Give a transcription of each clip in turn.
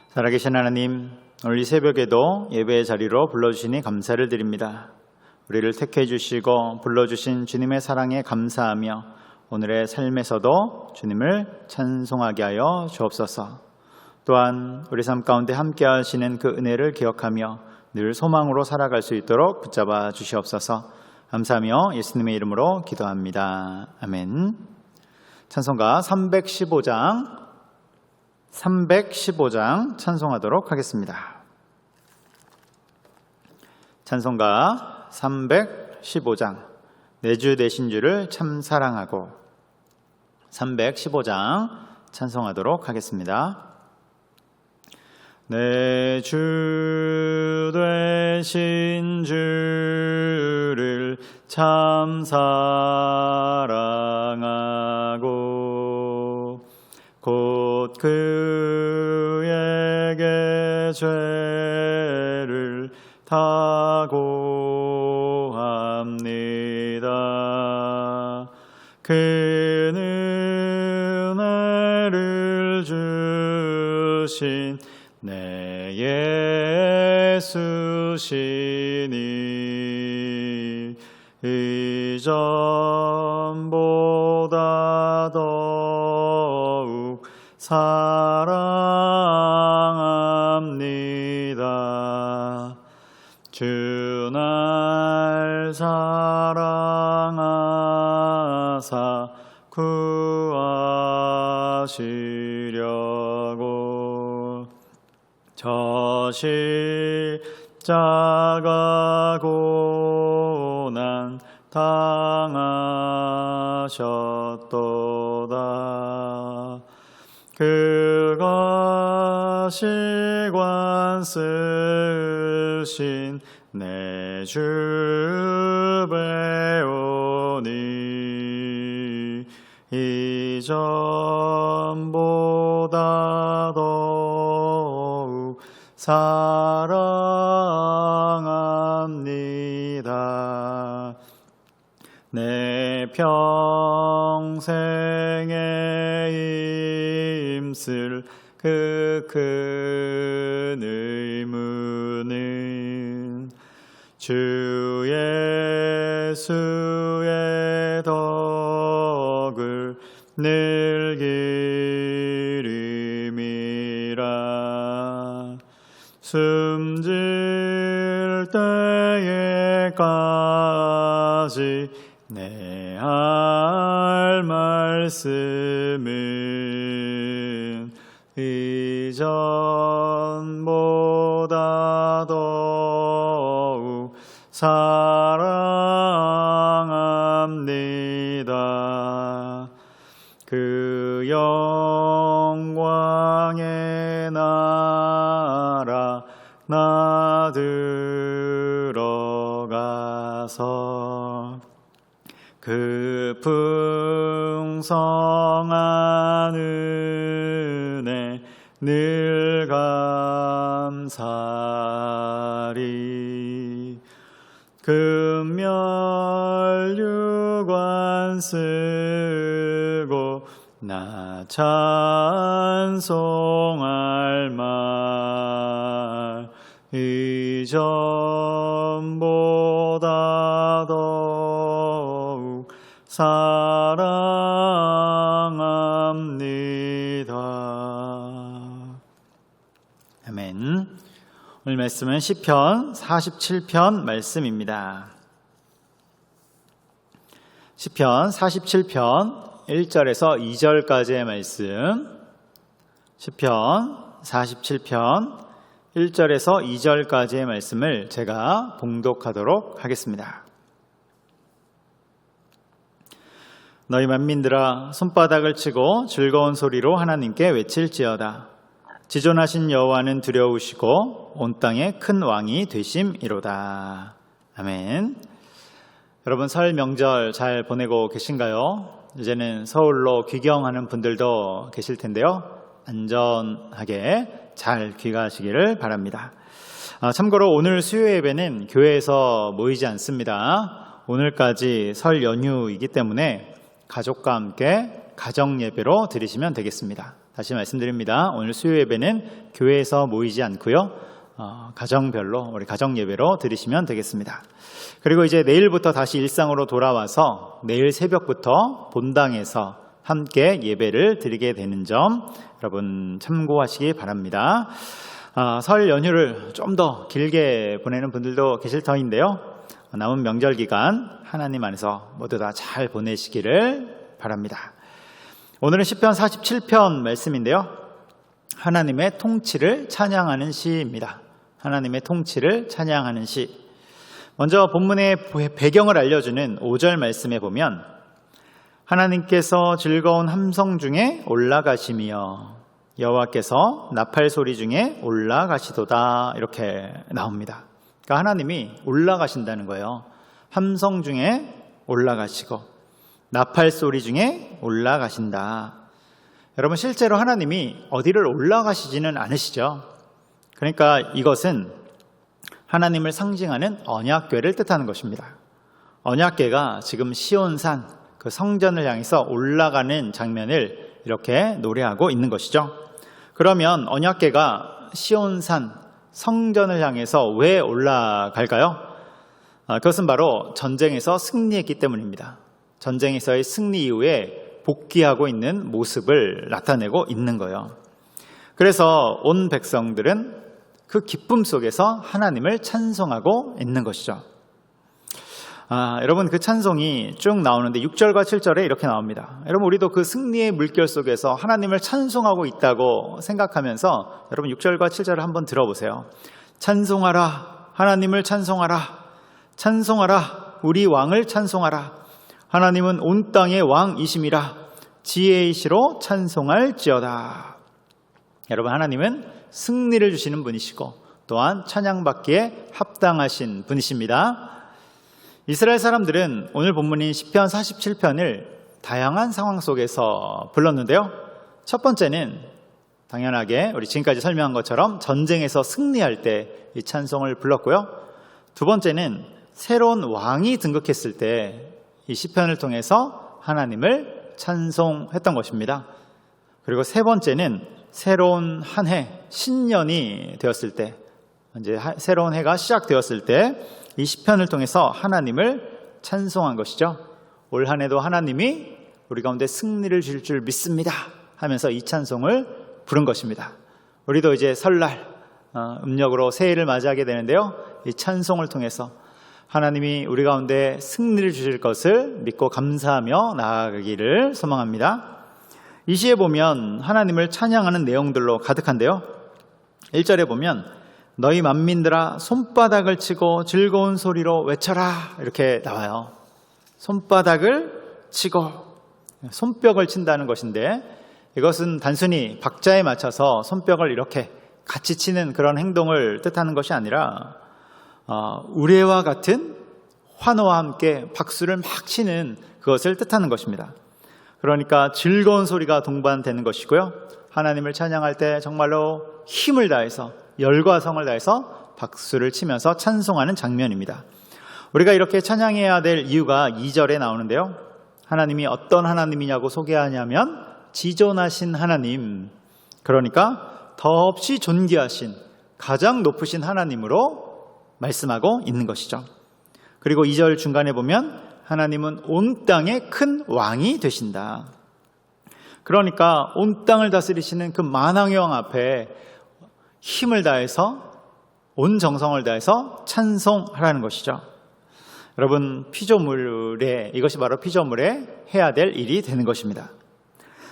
살아계신 하나님, 오늘 이 새벽에도 예배의 자리로 불러주시니 감사를 드립니다. 우리를 택해 주시고 불러주신 주님의 사랑에 감사하며 오늘의 삶에서도 주님을 찬송하게 하여 주옵소서. 또한 우리 삶 가운데 함께 하시는 그 은혜를 기억하며 늘 소망으로 살아갈 수 있도록 붙잡아 주시옵소서. 감사하며 예수님의 이름으로 기도합니다. 아멘. 찬송가 315장 찬송하도록 하겠습니다. 찬송가 315장 내 주 되신 주를 참 사랑하고 315장 찬송하도록 하겠습니다. 내 주 되신 주를 참 사랑하고 곧 그에게 죄를 다고 합니다. 그 은혜를 주신 내 예수시니 이전보다 더욱 사랑합니다. 주 날 사랑하사 구하시려고 저 십자가 고난 당하셨도다. 그것이 관쓰신 내 주 배우니 이전보다 더욱 사랑합니다. 내 평생에 힘쓸 그 큰 의무는 주 예수의 덕을 늘 기름이라. 숨질 때에까지 내 할 말씀은 이전보다 더욱 사랑합니다. 그 영광의 나라 나 들어가서 그 풍성한 은혜 늘 감사리. 금멸 유관 쓰고 나 찬송할 말 이전보다 더욱 사랑합니다. 아멘. 오늘 말씀은 시편 47편 말씀입니다. 시편 47편 1절에서 2절까지의 말씀, 시편 47편 1절에서 2절까지의 말씀을 제가 봉독하도록 하겠습니다. 너희 만민들아 손바닥을 치고 즐거운 소리로 하나님께 외칠지어다. 지존하신 여호와는 두려우시고 온 땅에 큰 왕이 되심이로다. 아멘. 여러분 설 명절 잘 보내고 계신가요? 이제는 서울로 귀경하는 분들도 계실 텐데요. 안전하게 잘 귀가하시기를 바랍니다. 참고로 오늘 수요 예배는 교회에서 모이지 않습니다. 오늘까지 설 연휴이기 때문에 가족과 함께 가정 예배로 드리시면 되겠습니다. 다시 말씀드립니다. 오늘 수요 예배는 교회에서 모이지 않고요. 가정별로 우리 가정 예배로 드리시면 되겠습니다. 그리고 이제 내일부터 다시 일상으로 돌아와서 내일 새벽부터 본당에서 함께 예배를 드리게 되는 점 여러분 참고하시기 바랍니다. 설 연휴를 좀 더 길게 보내는 분들도 계실 터인데요. 남은 명절 기간 하나님 안에서 모두 다 잘 보내시기를 바랍니다. 오늘은 시편 47편 말씀인데요. 하나님의 통치를 찬양하는 시입니다. 하나님의 통치를 찬양하는 시. 먼저 본문의 배경을 알려주는 5절 말씀에 보면 하나님께서 즐거운 함성 중에 올라가시며 여호와께서 나팔 소리 중에 올라가시도다 이렇게 나옵니다. 그러니까 하나님이 올라가신다는 거예요. 함성 중에 올라가시고 나팔 소리 중에 올라가신다. 여러분 실제로 하나님이 어디를 올라가시지는 않으시죠. 그러니까 이것은 하나님을 상징하는 언약궤를 뜻하는 것입니다. 언약궤가 지금 시온산 그 성전을 향해서 올라가는 장면을 이렇게 노래하고 있는 것이죠. 그러면 언약궤가 시온산 성전을 향해서 왜 올라갈까요? 그것은 바로 전쟁에서 승리했기 때문입니다. 전쟁에서의 승리 이후에 복귀하고 있는 모습을 나타내고 있는 거예요. 그래서 온 백성들은 그 기쁨 속에서 하나님을 찬송하고 있는 것이죠. 여러분 그 찬송이 쭉 나오는데 6절과 7절에 이렇게 나옵니다. 여러분 우리도 그 승리의 물결 속에서 하나님을 찬송하고 있다고 생각하면서 여러분 6절과 7절을 한번 들어보세요. 찬송하라 하나님을 찬송하라 찬송하라 우리 왕을 찬송하라 하나님은 온 땅의 왕이심이라 지혜이시로 찬송할지어다. 여러분 하나님은 승리를 주시는 분이시고 또한 찬양받기에 합당하신 분이십니다. 이스라엘 사람들은 오늘 본문인 시편 47편을 다양한 상황 속에서 불렀는데요. 첫 번째는 당연하게 우리 지금까지 설명한 것처럼 전쟁에서 승리할 때 이 찬송을 불렀고요. 두 번째는 새로운 왕이 등극했을 때 이 시편을 통해서 하나님을 찬송했던 것입니다. 그리고 세 번째는 새로운 한 해, 신년이 되었을 때, 이제 새로운 해가 시작되었을 때 이 시편을 통해서 하나님을 찬송한 것이죠. 올 한 해도 하나님이 우리 가운데 승리를 주실 줄 믿습니다 하면서 이 찬송을 부른 것입니다. 우리도 이제 설날 음력으로 새해를 맞이하게 되는데요. 이 찬송을 통해서 하나님이 우리 가운데 승리를 주실 것을 믿고 감사하며 나아가기를 소망합니다. 이 시에 보면 하나님을 찬양하는 내용들로 가득한데요. 1절에 보면 너희 만민들아 손바닥을 치고 즐거운 소리로 외쳐라 이렇게 나와요. 손바닥을 치고 손뼉을 친다는 것인데 이것은 단순히 박자에 맞춰서 손뼉을 이렇게 같이 치는 그런 행동을 뜻하는 것이 아니라 우레와 같은 환호와 함께 박수를 막 치는 그것을 뜻하는 것입니다. 그러니까 즐거운 소리가 동반되는 것이고요. 하나님을 찬양할 때 정말로 힘을 다해서 열과 성을 다해서 박수를 치면서 찬송하는 장면입니다. 우리가 이렇게 찬양해야 될 이유가 2절에 나오는데요. 하나님이 어떤 하나님이냐고 소개하냐면 지존하신 하나님, 그러니까 더없이 존귀하신 가장 높으신 하나님으로 말씀하고 있는 것이죠. 그리고 2절 중간에 보면 하나님은 온 땅의 큰 왕이 되신다. 그러니까 온 땅을 다스리시는 그 만왕의 왕 앞에 힘을 다해서 온 정성을 다해서 찬송하라는 것이죠. 여러분 피조물에 이것이 바로 피조물에 해야 될 일이 되는 것입니다.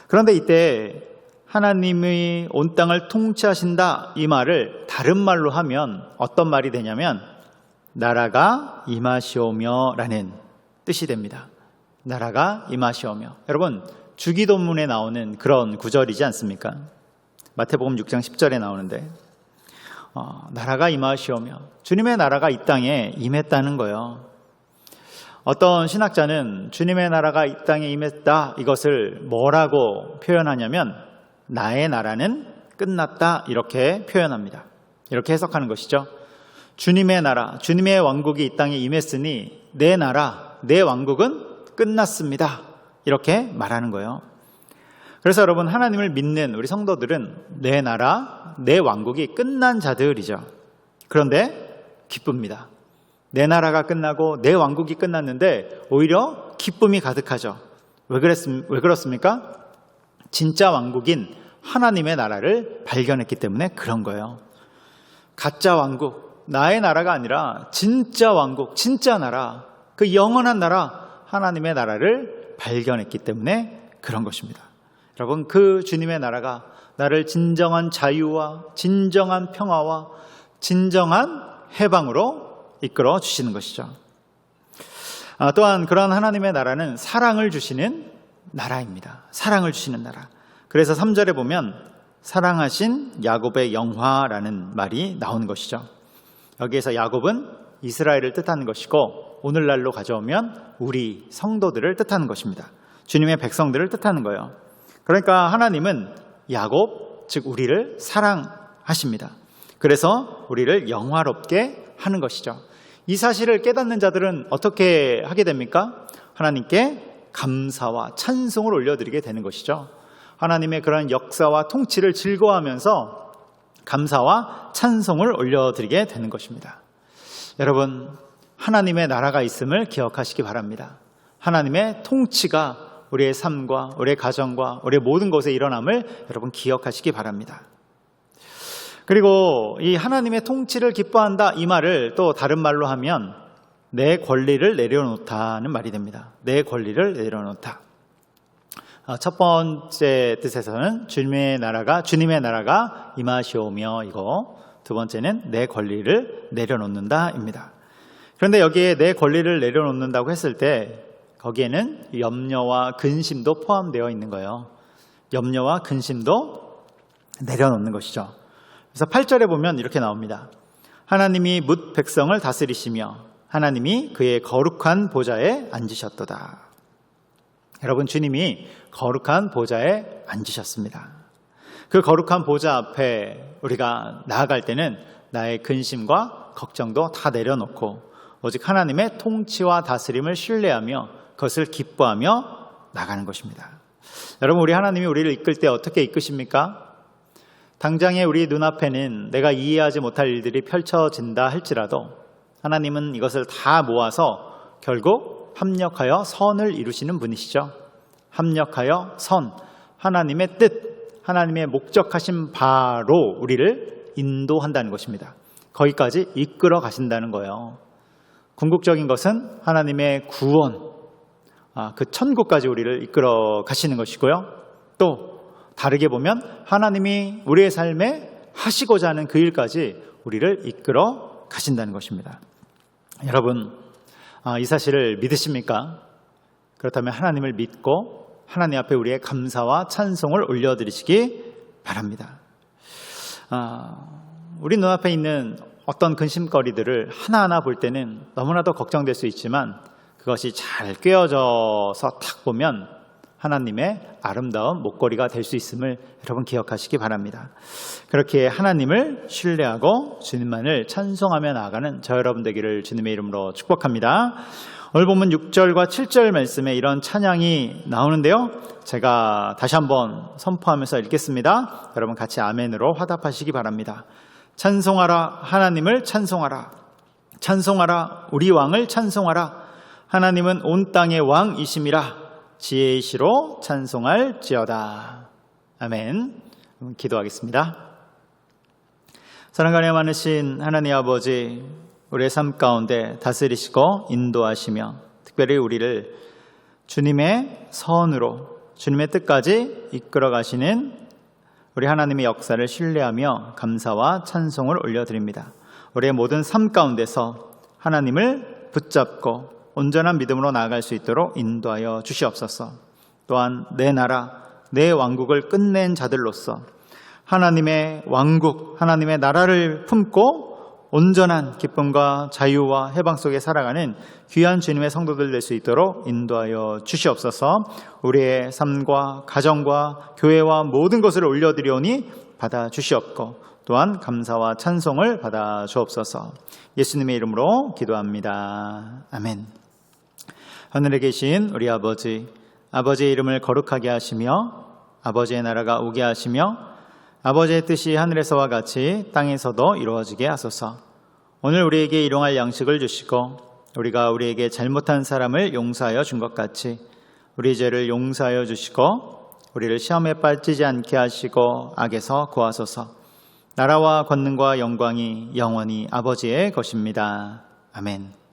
그런데 이때 하나님이 온 땅을 통치하신다 이 말을 다른 말로 하면 어떤 말이 되냐면 나라가 임하시오며 라는 뜻이 됩니다. 나라가 임하시오며. 여러분 주기도문에 나오는 그런 구절이지 않습니까? 마태복음 6장 10절에 나오는데 나라가 임하시오며 주님의 나라가 이 땅에 임했다는 거예요. 어떤 신학자는 주님의 나라가 이 땅에 임했다 이것을 뭐라고 표현하냐면 나의 나라는 끝났다 이렇게 표현합니다. 이렇게 해석하는 것이죠. 주님의 나라, 주님의 왕국이 이 땅에 임했으니 내 나라, 내 왕국은 끝났습니다. 이렇게 말하는 거예요. 그래서 여러분, 하나님을 믿는 우리 성도들은 내 나라, 내 왕국이 끝난 자들이죠. 그런데 기쁩니다. 내 나라가 끝나고 내 왕국이 끝났는데 오히려 기쁨이 가득하죠. 왜 그렇습니까? 진짜 왕국인 하나님의 나라를 발견했기 때문에 그런 거예요. 가짜 왕국, 나의 나라가 아니라 진짜 왕국, 진짜 나라, 그 영원한 나라, 하나님의 나라를 발견했기 때문에 그런 것입니다. 여러분, 그 주님의 나라가 나를 진정한 자유와 진정한 평화와 진정한 해방으로 이끌어 주시는 것이죠. 또한 그런 하나님의 나라는 사랑을 주시는 나라입니다. 사랑을 주시는 나라. 그래서 3절에 보면 사랑하신 야곱의 영화라는 말이 나오는 것이죠. 여기에서 야곱은 이스라엘을 뜻하는 것이고 오늘날로 가져오면 우리 성도들을 뜻하는 것입니다. 주님의 백성들을 뜻하는 거예요. 그러니까 하나님은 야곱, 즉 우리를 사랑하십니다. 그래서 우리를 영화롭게 하는 것이죠. 이 사실을 깨닫는 자들은 어떻게 하게 됩니까? 하나님께 감사와 찬송을 올려드리게 되는 것이죠. 하나님의 그런 역사와 통치를 즐거워하면서 감사와 찬송을 올려드리게 되는 것입니다. 여러분, 하나님의 나라가 있음을 기억하시기 바랍니다. 하나님의 통치가 우리의 삶과 우리의 가정과 우리의 모든 것에 일어남을 여러분 기억하시기 바랍니다. 그리고 이 하나님의 통치를 기뻐한다, 이 말을 또 다른 말로 하면 내 권리를 내려놓다는 말이 됩니다. 내 권리를 내려놓다. 첫 번째 뜻에서는 주님의 나라가 임하시오며, 이거. 두 번째는 내 권리를 내려놓는다입니다. 그런데 여기에 내 권리를 내려놓는다고 했을 때 거기에는 염려와 근심도 포함되어 있는 거예요. 염려와 근심도 내려놓는 것이죠. 그래서 8절에 보면 이렇게 나옵니다. 하나님이 뭇 백성을 다스리시며 하나님이 그의 거룩한 보좌에 앉으셨도다. 여러분, 주님이 거룩한 보좌에 앉으셨습니다. 그 거룩한 보좌 앞에 우리가 나아갈 때는 나의 근심과 걱정도 다 내려놓고 오직 하나님의 통치와 다스림을 신뢰하며 그것을 기뻐하며 나가는 것입니다. 여러분, 우리 하나님이 우리를 이끌 때 어떻게 이끄십니까? 당장에 우리 눈앞에는 내가 이해하지 못할 일들이 펼쳐진다 할지라도 하나님은 이것을 다 모아서 결국 합력하여 선을 이루시는 분이시죠. 합력하여 선, 하나님의 뜻, 하나님의 목적하신 바로 우리를 인도한다는 것입니다. 거기까지 이끌어 가신다는 거예요. 궁극적인 것은 하나님의 구원, 그 천국까지 우리를 이끌어 가시는 것이고요. 또 다르게 보면 하나님이 우리의 삶에 하시고자 하는 그 일까지 우리를 이끌어 가신다는 것입니다. 여러분, 이 사실을 믿으십니까? 그렇다면 하나님을 믿고 하나님 앞에 우리의 감사와 찬송을 올려드리시기 바랍니다. 우리 눈앞에 있는 어떤 근심거리들을 하나하나 볼 때는 너무나도 걱정될 수 있지만 그것이 잘 꿰어져서 탁 보면 하나님의 아름다운 목걸이가 될 수 있음을 여러분 기억하시기 바랍니다. 그렇게 하나님을 신뢰하고 주님만을 찬송하며 나아가는 저 여러분 되기를 주님의 이름으로 축복합니다. 오늘 본문 6절과 7절 말씀에 이런 찬양이 나오는데요. 제가 다시 한번 선포하면서 읽겠습니다. 여러분 같이 아멘으로 화답하시기 바랍니다. 찬송하라, 하나님을 찬송하라. 찬송하라, 우리 왕을 찬송하라. 하나님은 온 땅의 왕이심이라. 지혜이시로 찬송할지어다. 아멘. 기도하겠습니다. 사랑과 많으신 하나님 아버지, 우리의 삶 가운데 다스리시고 인도하시며 특별히 우리를 주님의 선으로 주님의 뜻까지 이끌어 가시는 우리 하나님의 역사를 신뢰하며 감사와 찬송을 올려드립니다. 우리의 모든 삶 가운데서 하나님을 붙잡고 온전한 믿음으로 나아갈 수 있도록 인도하여 주시옵소서. 또한 내 나라, 내 왕국을 끝낸 자들로서 하나님의 왕국, 하나님의 나라를 품고 온전한 기쁨과 자유와 해방 속에 살아가는 귀한 주님의 성도들 될 수 있도록 인도하여 주시옵소서. 우리의 삶과 가정과 교회와 모든 것을 올려드리오니 받아 주시옵고 또한 감사와 찬송을 받아 주옵소서. 예수님의 이름으로 기도합니다. 아멘. 하늘에 계신 우리 아버지, 아버지의 이름을 거룩하게 하시며 아버지의 나라가 오게 하시며 아버지의 뜻이 하늘에서와 같이 땅에서도 이루어지게 하소서. 오늘 우리에게 일용할 양식을 주시고 우리가 우리에게 잘못한 사람을 용서하여 준 것 같이 우리 죄를 용서하여 주시고 우리를 시험에 빠지지 않게 하시고 악에서 구하소서. 나라와 권능과 영광이 영원히 아버지의 것입니다. 아멘.